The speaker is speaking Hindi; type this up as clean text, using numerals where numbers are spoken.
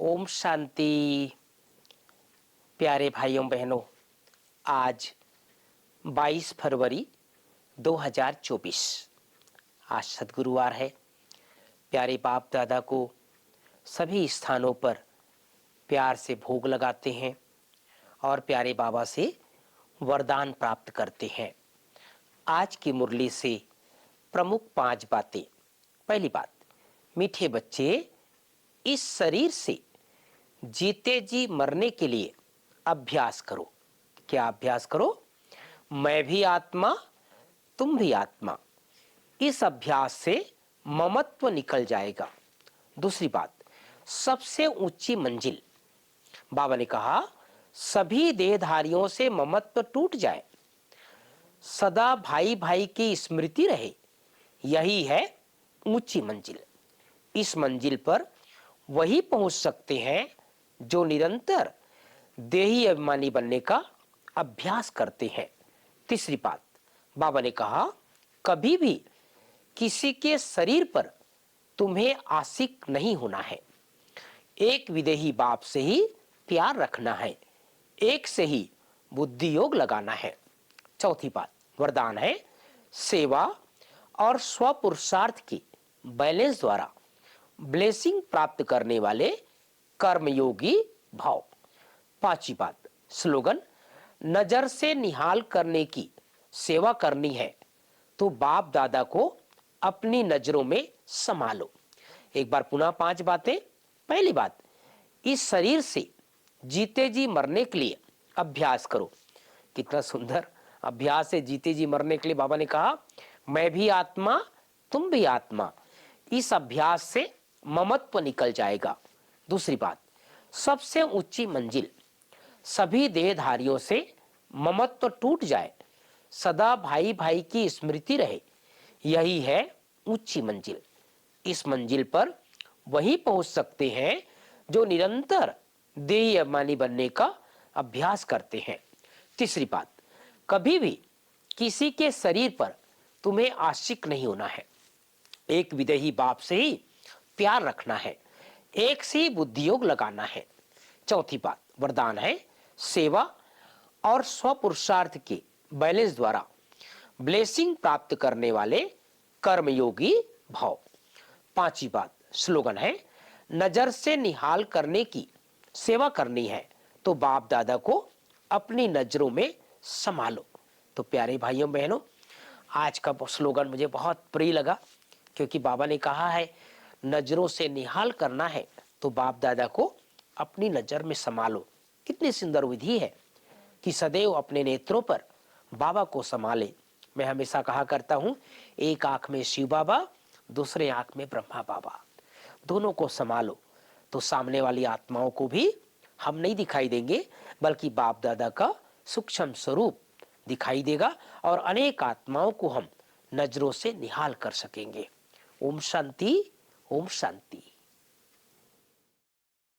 ओम शांति। प्यारे भाइयों बहनों, आज 22 फरवरी 2024 आज सद्गुरुवार है। प्यारे बाप दादा को सभी स्थानों पर प्यार से भोग लगाते हैं और प्यारे बाबा से वरदान प्राप्त करते हैं। आज की मुरली से प्रमुख 5 बातें। पहली बात, मीठे बच्चे, इस शरीर से जीते जी मरने के लिए अभ्यास करो। क्या अभ्यास करो? मैं भी आत्मा, तुम भी आत्मा। इस अभ्यास से ममत्व निकल जाएगा। दूसरी बात, सबसे ऊंची मंजिल। बाबा ने कहा, सभी देहधारियों से ममत्व टूट जाए, सदा भाई भाई की स्मृति रहे, यही है ऊंची मंजिल। इस मंजिल पर वही पहुंच सकते हैं जो निरंतर देही अभिमानी बनने का अभ्यास करते हैं। तीसरी बात, बाबा ने कहा, कभी भी किसी के शरीर पर तुम्हें आशिक नहीं होना है। एक विदेही बाप से ही प्यार रखना है, एक से ही बुद्धि योग लगाना है। चौथी बात, वरदान है, सेवा और स्वपुरुषार्थ की बैलेंस द्वारा ब्लेसिंग प्राप्त करने वाले कर्मयोगी भाव। पांचवी बात, स्लोगन, नजर से निहाल करने की सेवा करनी है तो बाप दादा को अपनी नजरों में संभालो। एक बार पुनः 5 बातें। पहली बात, इस शरीर से जीते जी मरने के लिए अभ्यास करो। कितना सुंदर अभ्यास है जीते जी मरने के लिए। बाबा ने कहा, मैं भी आत्मा, तुम भी आत्मा। इस अभ्यास से ममत्व निकल जाएगा। दूसरी बात, सबसे ऊंची मंजिल, सभी देहधारियों से ममत्व टूट जाए, सदा भाई भाई की स्मृति रहे, यही है ऊंची मंजिल। इस मंजिल पर वही पहुंच सकते हैं जो निरंतर देही अभिमानी बनने का अभ्यास करते हैं। तीसरी बात, कभी भी किसी के शरीर पर तुम्हें आशिक नहीं होना है। एक विदेही बाप से ही प्यार रखना है, एक से ही बुद्धि योग लगाना है। चौथी बात, वरदान है, सेवा और स्वपुरुषार्थ के बैलेंस द्वारा ब्लेसिंग प्राप्त करने वाले कर्मयोगी भाव। पांचवी बात, स्लोगन है, नजर से निहाल करने की सेवा करनी है तो बाप दादा को अपनी नजरों में संभालो। तो प्यारे भाइयों बहनों, आज का स्लोगन मुझे बहुत प्रिय लगा, क्योंकि बाबा ने कहा है नजरों से निहाल करना है तो बाप दादा को अपनी नजर में संभालो। कितनी सुंदर विधि है कि सदैव अपने नेत्रों पर बाबा को संभाले। मैं हमेशा कहा करता हूं, एक आंख में शिव बाबा, दूसरे आंख में ब्रह्मा बाबा, दोनों को संभालो तो सामने वाली आत्माओं को भी हम नहीं दिखाई देंगे, बल्कि बाप दादा का सूक्ष्म स्वरूप दिखाई देगा और अनेक आत्माओं को हम नजरों से निहाल कर सकेंगे। ओम शांति, ओम शांति।